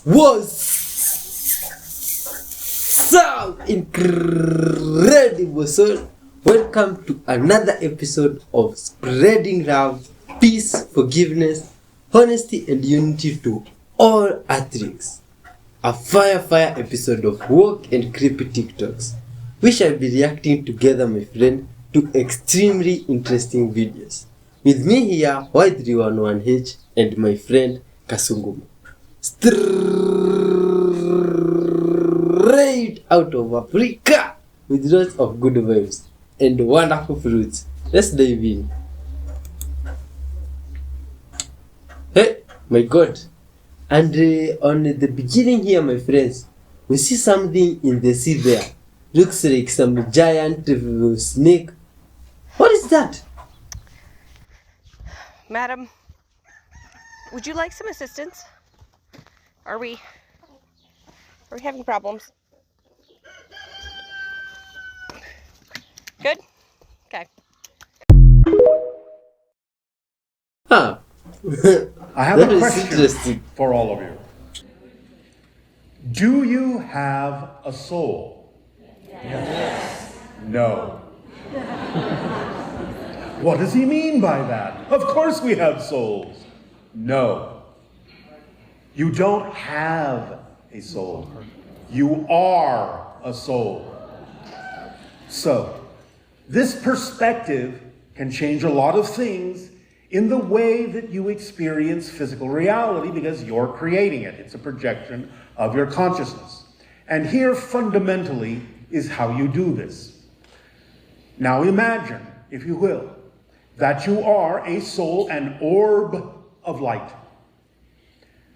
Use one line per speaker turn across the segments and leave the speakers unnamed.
What's up, incredible soul? Welcome to another episode of Spreading Love, Peace, Forgiveness, Honesty and Unity to all Earthlings. A fire episode of Walk and Creepy TikToks. We shall be reacting together, my friend, to extremely interesting videos. With me here, Y311H and my friend Kasungumu. Straight out of Africa with lots of good vibes and wonderful fruits. Let's dive in. Hey, my God. And on the beginning here, my friends, we see something in the sea there. Looks like some giant snake. What is that?
Madam, would you like some assistance? Are we having problems? Good? Okay.
Ah.
I have
That
a
is
question
interesting.
for all of you. Do you have a soul? Yes. No. What does he mean by that? Of course we have souls. No. You don't have a soul. You are a soul. So, this perspective can change a lot of things in the way that you experience physical reality because you're creating it. It's a projection of your consciousness. And here, fundamentally, is how you do this. Now imagine, if you will, that you are a soul, an orb of light.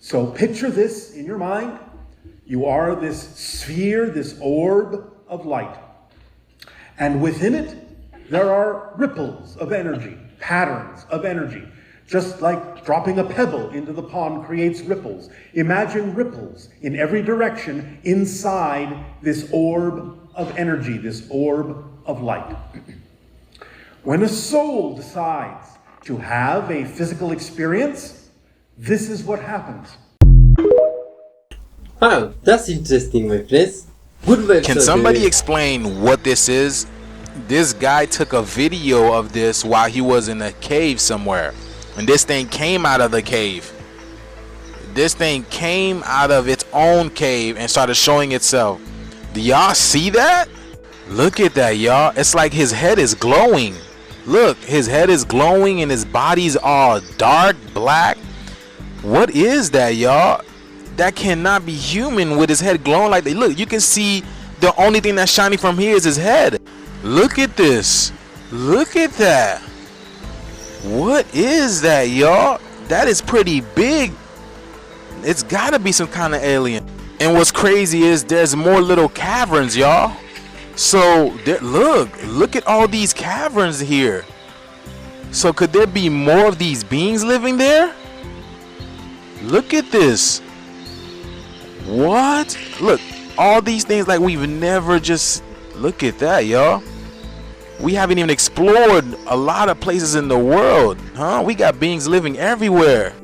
So picture this in your mind. You are this sphere, this orb of light. And within it, there are ripples of energy, patterns of energy. Just like dropping a pebble into the pond creates ripples. Imagine ripples in every direction inside this orb of energy, this orb of light. When a soul decides to have a physical experience, this is what happens.
Wow, that's interesting, my friends. Good vibes.
Can somebody explain what this is? This guy took a video of this while he was in a cave somewhere. And this thing came out of the cave. This thing came out of its own cave and started showing itself. Do y'all see that? Look at that, y'all. It's like his head is glowing. Look, his head is glowing and his body's all dark black. What is that, y'all? That cannot be human with his head glowing like that. Look, you can see the only thing that's shining from here is his head. Look at this. Look at that. What is that, y'all? That is pretty big. It's gotta be some kind of alien. And what's crazy is there's more little caverns, y'all. So there, look at all these caverns here. So could there be more of these beings living there? Look at this. What? Look, all these things like we've never just look at that, y'all. We haven't even explored a lot of places in the world, huh? We got beings living everywhere.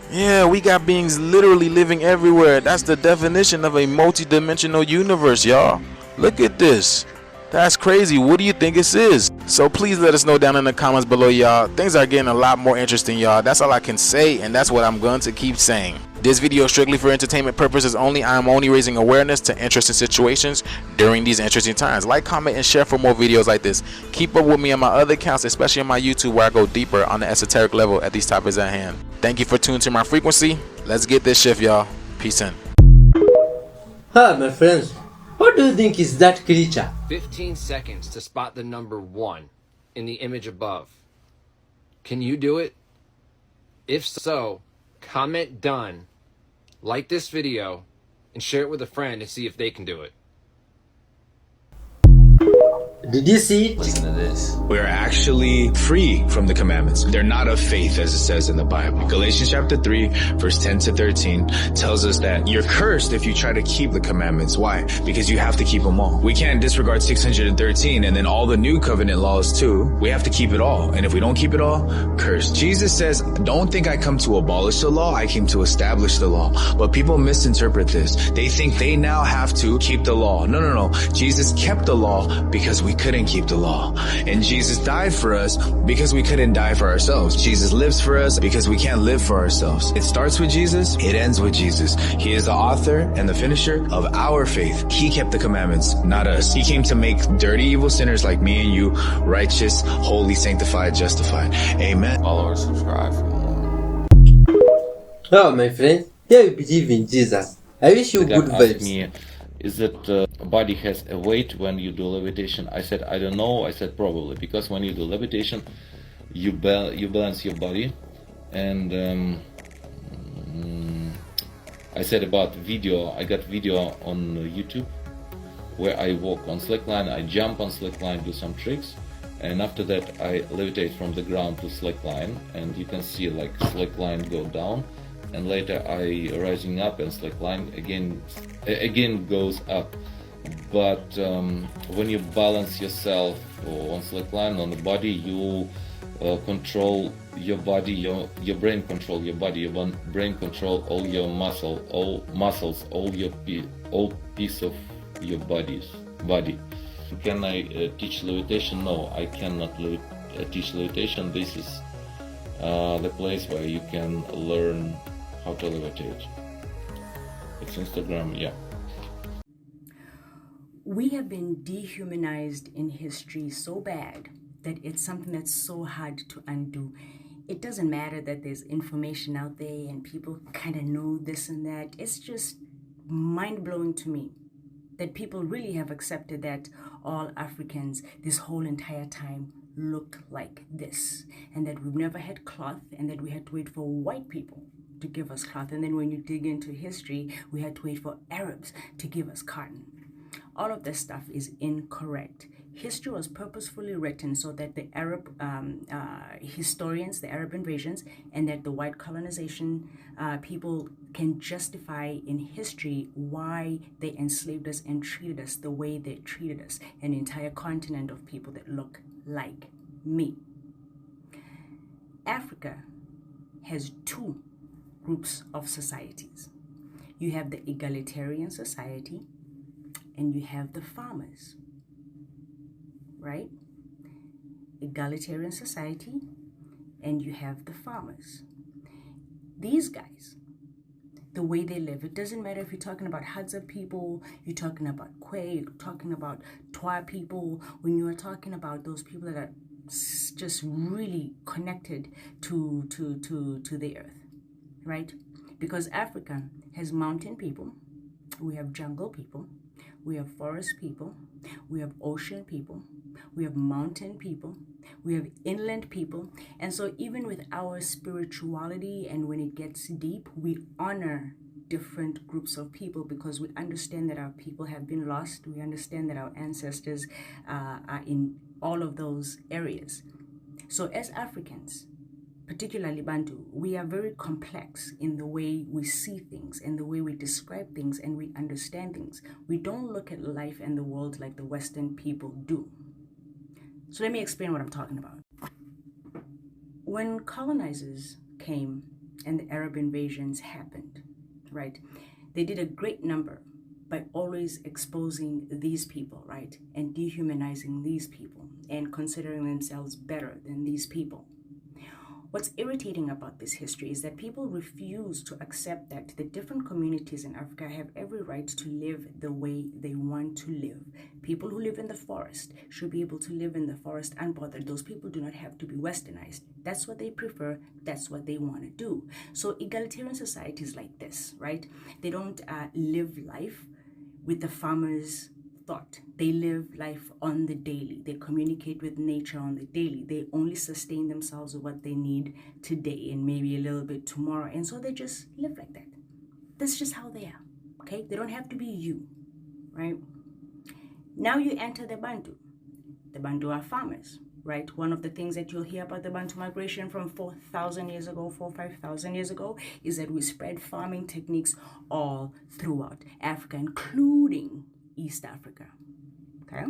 Yeah, we got beings literally living everywhere. That's the definition of a multi-dimensional universe, y'all. Look at this. That's crazy. What do you think this is? So please let us know down in the comments below, y'all. Things are getting a lot more interesting, y'all. That's all I can say, and that's what I'm going to keep saying. This video is strictly for entertainment purposes only. I am only raising awareness to interesting situations during these interesting times. Like, comment, and share for more videos like this. Keep up with me on my other accounts, especially on my YouTube, where I go deeper on the esoteric level at these topics at hand. Thank you for tuning to my frequency. Let's get this shift, y'all. Peace in.
Hi, my friends. What do you think is that creature?
15 seconds to spot the number 1 in the image above. Can you do it? If so, comment done, like this video, and share it with a friend and see if they can do it.
Did you see it?
Listen to this.
We're actually free from the commandments. They're not of faith, as it says in the Bible. Galatians chapter 3, verse 10 to 13 tells us that you're cursed if you try to keep the commandments. Why? Because you have to keep them all. We can't disregard 613 and then all the new covenant laws too. We have to keep it all. And if we don't keep it all, cursed. Jesus says, don't think I come to abolish the law. I came to establish the law. But people misinterpret this. They think they now have to keep the law. No. Jesus kept the law because we couldn't keep the law. And Jesus died for us because we couldn't die for ourselves. Jesus lives for us because we can't live for ourselves. It starts with Jesus. It ends with Jesus. He is the author and the finisher of our faith. He kept the commandments, not us. He came to make dirty, evil sinners like me and you righteous, holy, sanctified, justified. Amen.
Follow or subscribe for more.
Oh, my friend, yeah, we believe in Jesus. I wish you
The
good
guy asked
vibes.
me, is that body has a weight when you do levitation? I said, I don't know. I said, probably, because when you do levitation, you balance your body. And I said about video, I got video on YouTube where I walk on slackline, I jump on slackline, do some tricks, and after that I levitate from the ground to slackline, and you can see like slackline go down, and later I rising up and slackline again goes up. But when you balance yourself on slackline on the body, you control your body, your brain control your body, your brain control all your muscles, all piece of your body. Can I teach levitation? No, I cannot teach levitation. This is the place where you can learn how to levitate. It's Instagram, yeah.
We have been dehumanized in history so bad that it's something that's so hard to undo. It doesn't matter that there's information out there and people kind of know this and that. It's just mind-blowing to me that people really have accepted that all Africans this whole entire time look like this, and that we've never had cloth, and that we had to wait for white people to give us cloth. And then when you dig into history, we had to wait for Arabs to give us cotton. All of this stuff is incorrect. History was purposefully written so that the Arab historians, the Arab invasions, and that the white colonization people can justify in history why they enslaved us and treated us the way they treated us, an entire continent of people that look like me. Africa has two groups of societies. You have the egalitarian society, and you have the farmers, right? Egalitarian society, and you have the farmers. These guys, the way they live, it doesn't matter if you're talking about Hadza people, you're talking about Kwe, you're talking about Twa people, when you are talking about those people that are just really connected to the earth, right? Because Africa has mountain people, we have jungle people, we have forest people, we have ocean people, we have mountain people, we have inland people. And so even with our spirituality, and when it gets deep, we honor different groups of people because we understand that our people have been lost. We understand that our ancestors are in all of those areas. So as Africans, particularly Bantu, we are very complex in the way we see things and the way we describe things and we understand things. We don't look at life and the world like the Western people do. So let me explain what I'm talking about. When colonizers came and the Arab invasions happened, right, they did a great number by always exposing these people, right, and dehumanizing these people and considering themselves better than these people. What's irritating about this history is that people refuse to accept that the different communities in Africa have every right to live the way they want to live. People who live in the forest should be able to live in the forest unbothered. Those people do not have to be westernized. That's what they prefer. That's what they want to do. So egalitarian societies like this, right? They don't live life with the farmers' thought. They live life on the daily. They communicate with nature on the daily. They only sustain themselves with what they need today and maybe a little bit tomorrow. And so they just live like that. That's just how they are, okay? They don't have to be you, right? Now you enter the Bantu. The Bantu are farmers, right? One of the things that you'll hear about the Bantu migration from 4,000 years ago, 5,000 years ago, is that we spread farming techniques all throughout Africa, including East Africa, okay?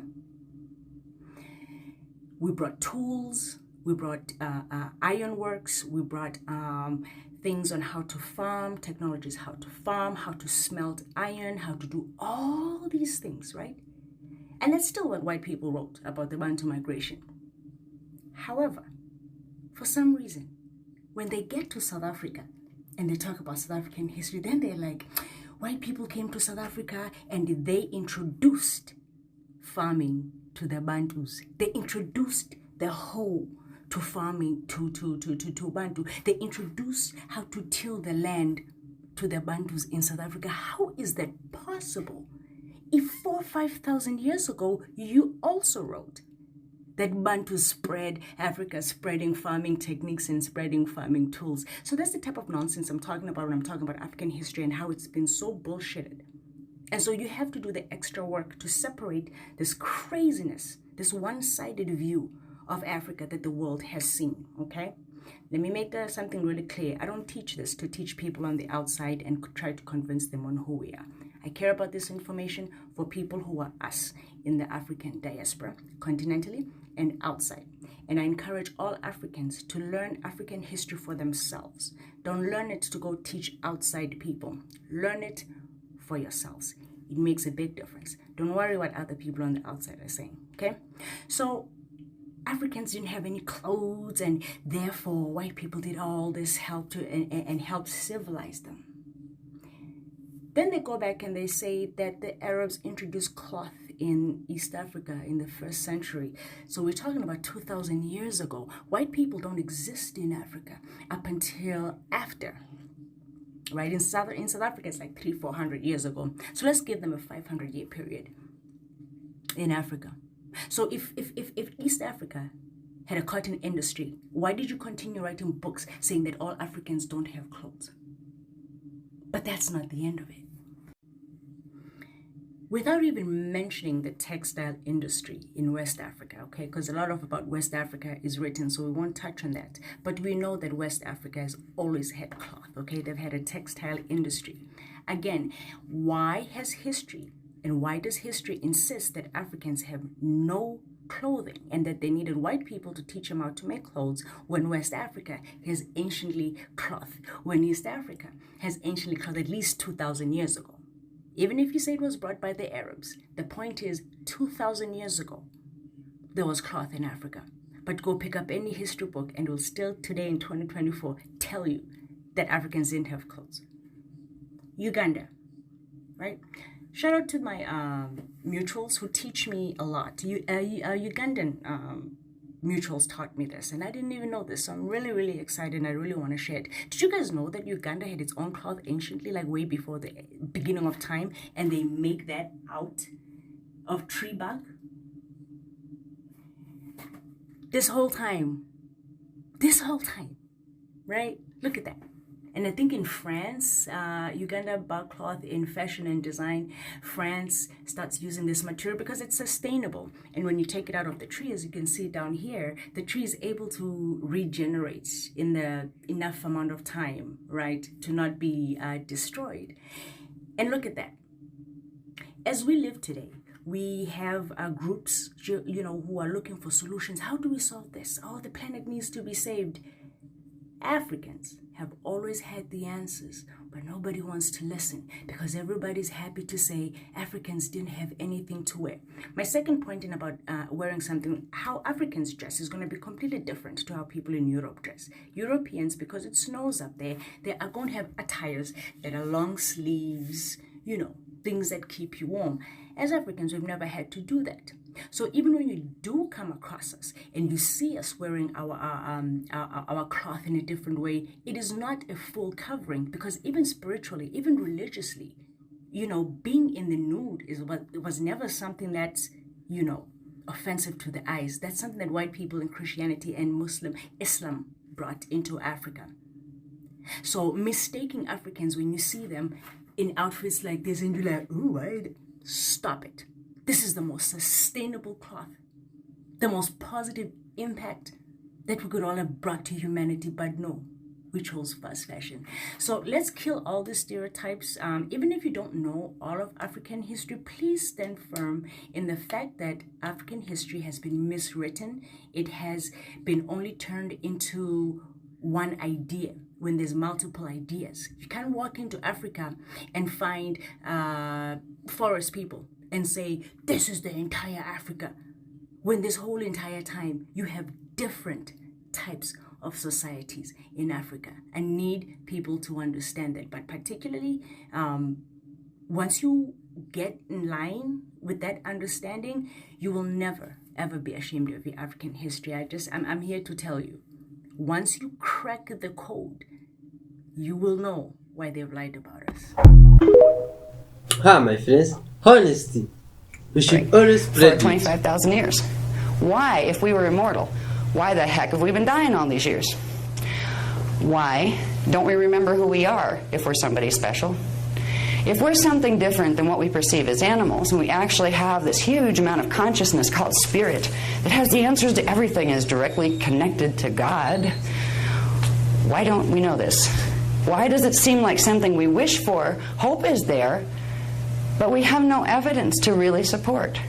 We brought tools, we brought ironworks, we brought things on how to farm, technologies, how to farm, how to smelt iron, how to do all these things, right? And that's still what white people wrote about the Bantu migration. However, for some reason, when they get to South Africa and they talk about South African history, then they're like, white people came to South Africa and they introduced farming to the Bantus. They introduced the hoe to farming to Bantu. They introduced how to till the land to the Bantus in South Africa. How is that possible? If 4,000 or 5,000 years ago, you also wrote that Bantu spread Africa, spreading farming techniques and spreading farming tools. So that's the type of nonsense I'm talking about when I'm talking about African history and how it's been so bullshitted. And so you have to do the extra work to separate this craziness, this one-sided view of Africa that the world has seen, okay? Let me make something really clear. I don't teach this to teach people on the outside and try to convince them on who we are. I care about this information for people who are us in the African diaspora, continentally and outside. And I encourage all Africans to learn African history for themselves. Don't learn it to go teach outside people. Learn it for yourselves. It makes a big difference. Don't worry what other people on the outside are saying, okay? So Africans didn't have any clothes, and therefore white people did all this help to and help civilize them. Then they go back and they say that the Arabs introduced cloth in East Africa in the 1st century. So we're talking about 2,000 years ago. White people don't exist in Africa up until after, right? In South Africa, it's like 300-400 years ago. So let's give them a 500-year period in Africa. So if East Africa had a cotton industry, why did you continue writing books saying that all Africans don't have clothes? But that's not the end of it. Without even mentioning the textile industry in West Africa, okay, because a lot about West Africa is written, so we won't touch on that. But we know that West Africa has always had cloth, okay? They've had a textile industry. Again, why has history, and why does history insist that Africans have no clothing and that they needed white people to teach them how to make clothes when West Africa has anciently cloth, when East Africa has anciently cloth at least 2,000 years ago? Even if you say it was brought by the Arabs, the point is 2,000 years ago, there was cloth in Africa. But go pick up any history book and it will still today in 2024 tell you that Africans didn't have clothes. Uganda, right? Shout out to my mutuals who teach me a lot. Ugandan mutuals taught me this, and I didn't even know this. So I'm really, really excited, and I really want to share it. Did you guys know that Uganda had its own cloth anciently, like way before the beginning of time, and they make that out of tree bark? This whole time, right? Look at that. And I think in France, Uganda bark cloth in fashion and design, France starts using this material because it's sustainable. And when you take it out of the tree, as you can see down here, the tree is able to regenerate in the enough amount of time, right, to not be destroyed. And look at that. As we live today, we have groups, who are looking for solutions. How do we solve this? Oh, the planet needs to be saved. Africans have always had the answers, but nobody wants to listen because everybody's happy to say Africans didn't have anything to wear. My second point in about wearing something, how Africans dress is going to be completely different to how people in Europe dress. Europeans, because it snows up there, they are going to have attires that are long sleeves, things that keep you warm. As Africans, we've never had to do that. So even when you do come across us and you see us wearing our cloth in a different way, it is not a full covering, because even spiritually, even religiously, being in the nude was never something that's, offensive to the eyes. That's something that white people in Christianity and Islam brought into Africa. So mistaking Africans when you see them in outfits like this and you're like, ooh, stop it. This is the most sustainable cloth the most positive impact that we could all have brought to humanity, but no, we chose fast fashion. So let's kill all the stereotypes. Even if you don't know all of African history, please stand firm in the fact that African history has been miswritten. It has been only turned into one idea when there's multiple ideas. You can't walk into Africa and find forest people and say, this is the entire Africa, when this whole entire time you have different types of societies in Africa. I need people to understand that. But particularly, once you get in line with that understanding, you will never, ever be ashamed of your African history. I'm here to tell you, once you crack the code, you will know why they've lied about us.
My friends, honesty. We should always spread
for 25,000 years. Why, if we were immortal, why the heck have we been dying all these years? Why don't we remember who we are if we're somebody special? If we're something different than what we perceive as animals, and we actually have this huge amount of consciousness called spirit that has the answers to everything and is directly connected to God, why don't we know this? Why does it seem like something we wish for? Hope is there, but we have no evidence to really support.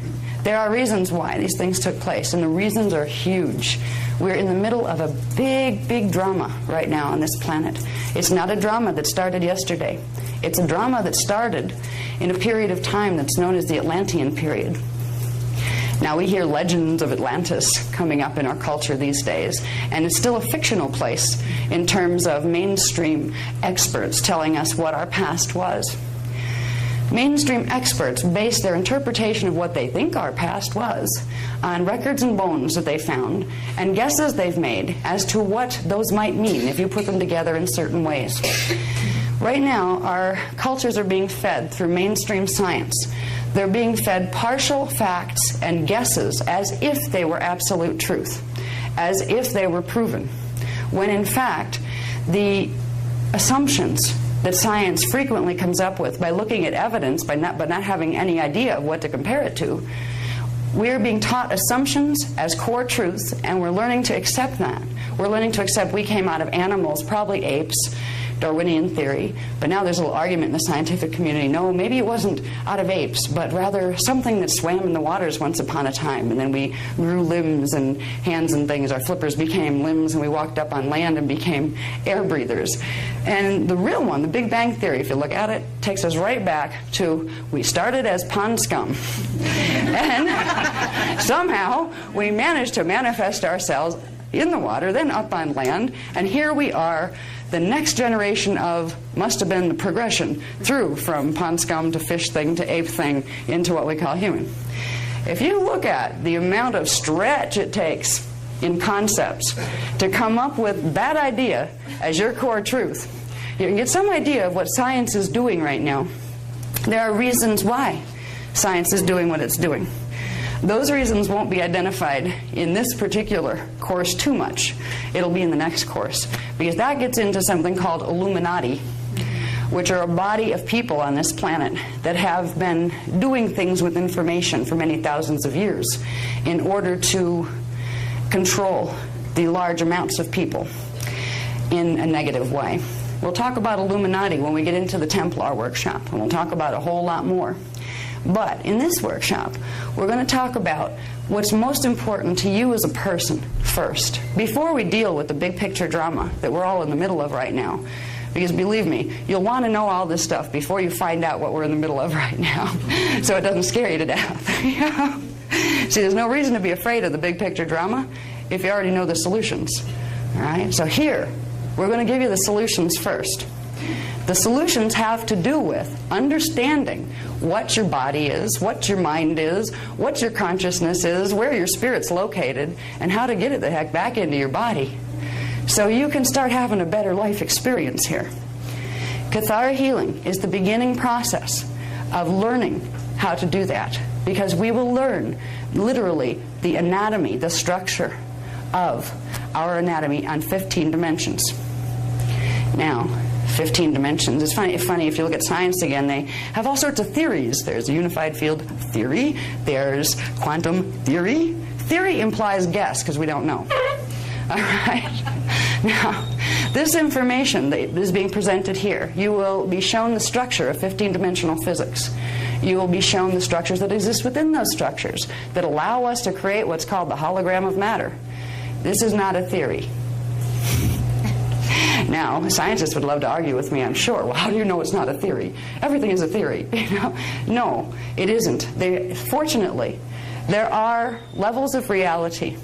There are reasons why these things took place, and the reasons are huge. We're in the middle of a big, big drama right now on this planet. It's not a drama that started yesterday. It's a drama that started in a period of time that's known as the Atlantean period. Now, we hear legends of Atlantis coming up in our culture these days, and it's still a fictional place in terms of mainstream experts telling us what our past was. Mainstream experts base their interpretation of what they think our past was on records and bones that they found and guesses they've made as to what those might mean if you put them together in certain ways. Right now, our cultures are being fed through mainstream science. They're being fed partial facts and guesses as if they were absolute truth, as if they were proven, when in fact the assumptions that science frequently comes up with by looking at evidence, but not having any idea of what to compare it to, we're being taught assumptions as core truths, and we're learning to accept that. We're learning to accept we came out of animals, probably apes, Darwinian theory, but now there's a little argument in the scientific community. No, maybe it wasn't out of apes, but rather something that swam in the waters once upon a time, and then we grew limbs and hands and things. Our flippers became limbs, and we walked up on land and became air breathers. And the real one, the Big Bang Theory, if you look at it, takes us right back to we started as pond scum. And somehow we managed to manifest ourselves in the water, then up on land, and here we are, the next generation of, must have been the progression through from pond scum to fish thing to ape thing into what we call human. If you look at the amount of stretch it takes in concepts to come up with that idea as your core truth, you can get some idea of what science is doing right now. There are reasons why science is doing what it's doing. Those reasons won't be identified in this particular course too much. It'll be in the next course, because that gets into something called Illuminati, which are a body of people on this planet that have been doing things with information for many thousands of years in order to control the large amounts of people in a negative way. We'll talk about Illuminati when we get into the Templar workshop, and we'll talk about a whole lot more. But in this workshop, we're going to talk about what's most important to you as a person first, before we deal with the big picture drama that we're all in the middle of right now. Because believe me, you'll want to know all this stuff before you find out what we're in the middle of right now, so it doesn't scare you to death. See, there's no reason to be afraid of the big picture drama if you already know the solutions. All right? So here, we're going to give you the solutions first. The solutions have to do with understanding what your body is, what your mind is, what your consciousness is, where your spirit's located, and how to get it the heck back into your body so you can start having a better life experience here. Kathara healing is the beginning process of learning how to do that, because we will learn literally the anatomy, the structure of our anatomy on 15 dimensions. Now, 15 dimensions. It's funny if you look at science again, they have all sorts of theories. There's a unified field theory, there's quantum theory. Theory implies guess, because we don't know. All right? Now, this information that is being presented here, you will be shown the structure of 15-dimensional physics. You will be shown the structures that exist within those structures that allow us to create what's called the hologram of matter. This is not a theory. Now, scientists would love to argue with me, I'm sure. Well, how do you know it's not a theory? Everything is a theory. No, it isn't. Fortunately, there are levels of reality.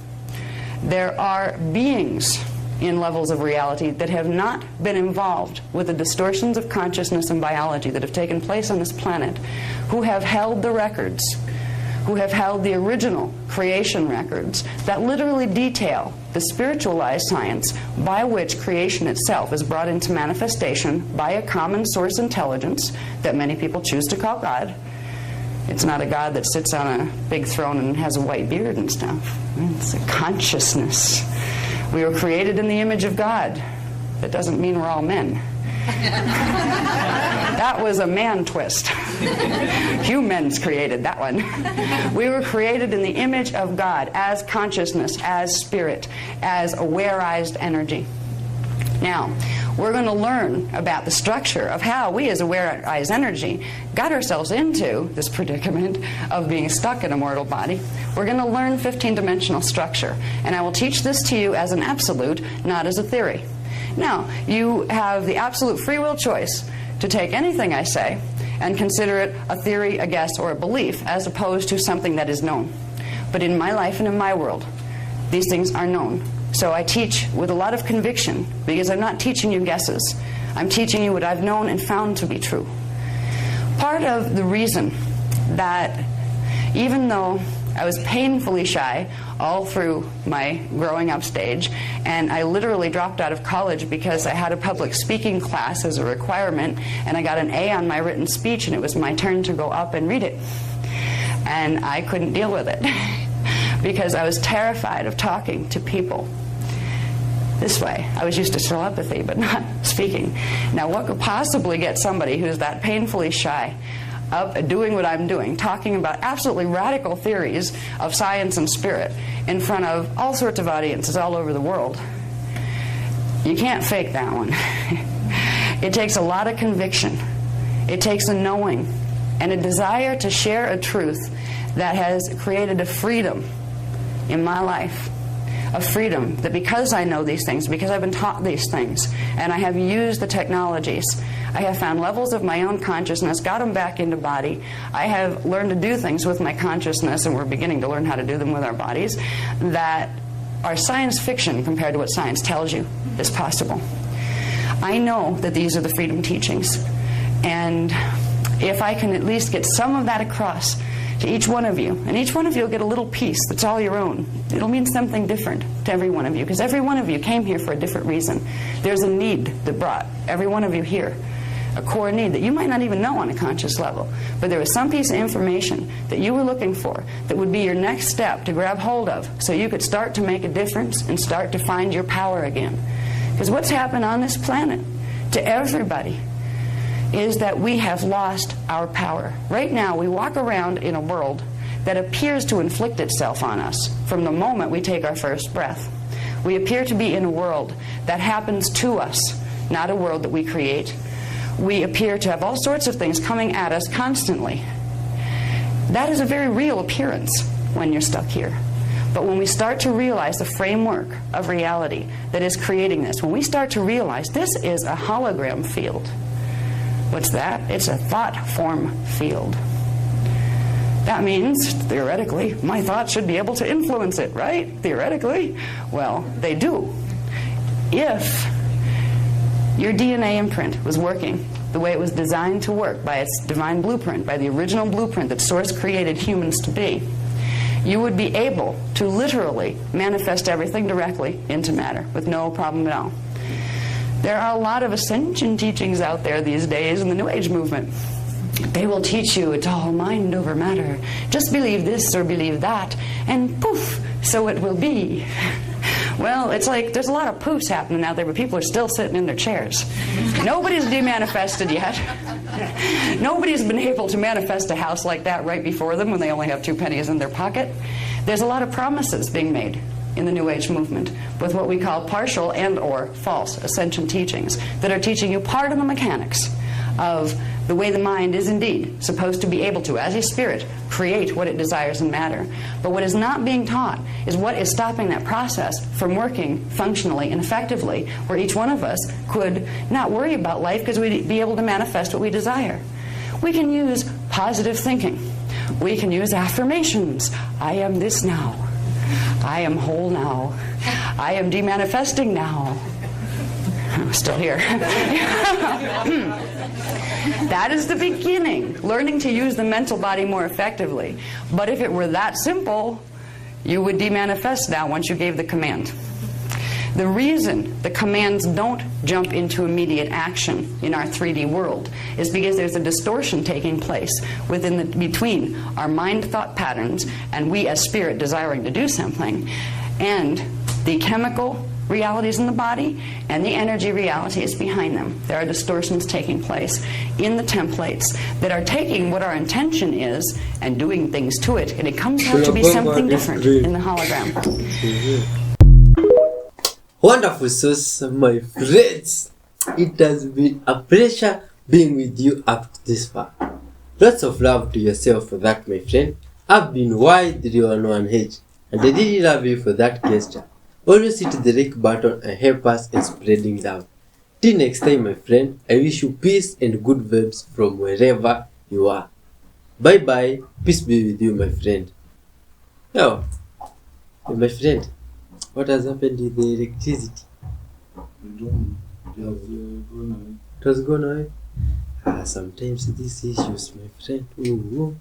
There are beings in levels of reality that have not been involved with the distortions of consciousness and biology that have taken place on this planet, who have held the records, who have held the original creation records that literally detail the spiritualized science by which creation itself is brought into manifestation by a common source intelligence that many people choose to call God. It's not a God that sits on a big throne and has a white beard and stuff. It's a consciousness. We were created in the image of God. That doesn't mean we're all men. That was a man twist. Humans created that one. We were created in the image of God as consciousness, as spirit, as awareized energy. Now, we're going to learn about the structure of how we as awareized energy got ourselves into this predicament of being stuck in a mortal body. We're going to learn 15-dimensional structure, and I will teach this to you as an absolute, not as a theory. Now, you have the absolute free will choice to take anything I say and consider it a theory, a guess, or a belief, as opposed to something that is known. But in my life and in my world, these things are known. So I teach with a lot of conviction, because I'm not teaching you guesses. I'm teaching you what I've known and found to be true. Part of the reason that, even though I was painfully shy all through my growing up stage, and I literally dropped out of college because I had a public speaking class as a requirement, and I got an A on my written speech, and it was my turn to go up and read it. And I couldn't deal with it because I was terrified of talking to people this way. I was used to telepathy, but not speaking. Now, what could possibly get somebody who's that painfully shy up doing what I'm doing, talking about absolutely radical theories of science and spirit in front of all sorts of audiences all over the world? You can't fake that one. It takes a lot of conviction. It takes a knowing and a desire to share a truth that has created a freedom in my life. A freedom that, because I know these things, because I've been taught these things, and I have used the technologies, I have found levels of my own consciousness, got them back into body. I have learned to do things with my consciousness, and we're beginning to learn how to do them with our bodies, that are science fiction compared to what science tells you is possible. I know that these are the freedom teachings, and if I can at least get some of that across to each one of you, and each one of you will get a little piece that's all your own. It'll mean something different to every one of you, because every one of you came here for a different reason. There's a need that brought every one of you here, a core need that you might not even know on a conscious level, but there was some piece of information that you were looking for that would be your next step to grab hold of, so you could start to make a difference and start to find your power again. Because what's happened on this planet to everybody is that we have lost our power. Right now, we walk around in a world that appears to inflict itself on us from the moment we take our first breath. We appear to be in a world that happens to us, not a world that we create. We appear to have all sorts of things coming at us constantly. That is a very real appearance when you're stuck here. But when we start to realize the framework of reality that is creating this, when we start to realize this is a hologram field, what's that? It's a thought form field. That means, theoretically, my thoughts should be able to influence it, right? Theoretically. Well, they do. If your DNA imprint was working the way it was designed to work by its divine blueprint, by the original blueprint that Source created humans to be, you would be able to literally manifest everything directly into matter with no problem at all. There are a lot of ascension teachings out there these days in the New Age movement. They will teach you it's all mind over matter. Just believe this or believe that, and poof, so it will be. Well, it's like there's a lot of poofs happening out there, but people are still sitting in their chairs. Nobody's demanifested yet. Nobody's been able to manifest a house like that right before them when they only have 2 pennies in their pocket. There's a lot of promises being made in the New Age movement with what we call partial and or false ascension teachings that are teaching you part of the mechanics of the way the mind is indeed supposed to be able to, as a spirit, create what it desires in matter. But what is not being taught is what is stopping that process from working functionally and effectively, where each one of us could not worry about life because we'd be able to manifest what we desire. We can use positive thinking. We can use affirmations. I am this now. I am whole now. I am demanifesting now. I'm still here. That is the beginning, learning to use the mental body more effectively. But if it were that simple, you would demanifest now once you gave the command. The reason the commands don't jump into immediate action in our 3D world is because there's a distortion taking place between our mind thought patterns and we as spirit desiring to do something, and the chemical realities in the body and the energy realities behind them. There are distortions taking place in the templates that are taking what our intention is and doing things to it, and it comes out to be something different in the hologram.
Wonderful sauce, my friends. It has been a pleasure being with you up to this far. Lots of love to yourself for that, my friend. I've been Y311H, and I really love you for that gesture. Always hit the like button and help us in spreading love. Till next time, my friend, I wish you peace and good vibes from wherever you are. Bye bye. Peace be with you, my friend. Yo, my friend, what has happened with the electricity? It was gone away. Sometimes these issues, my friend. Ooh.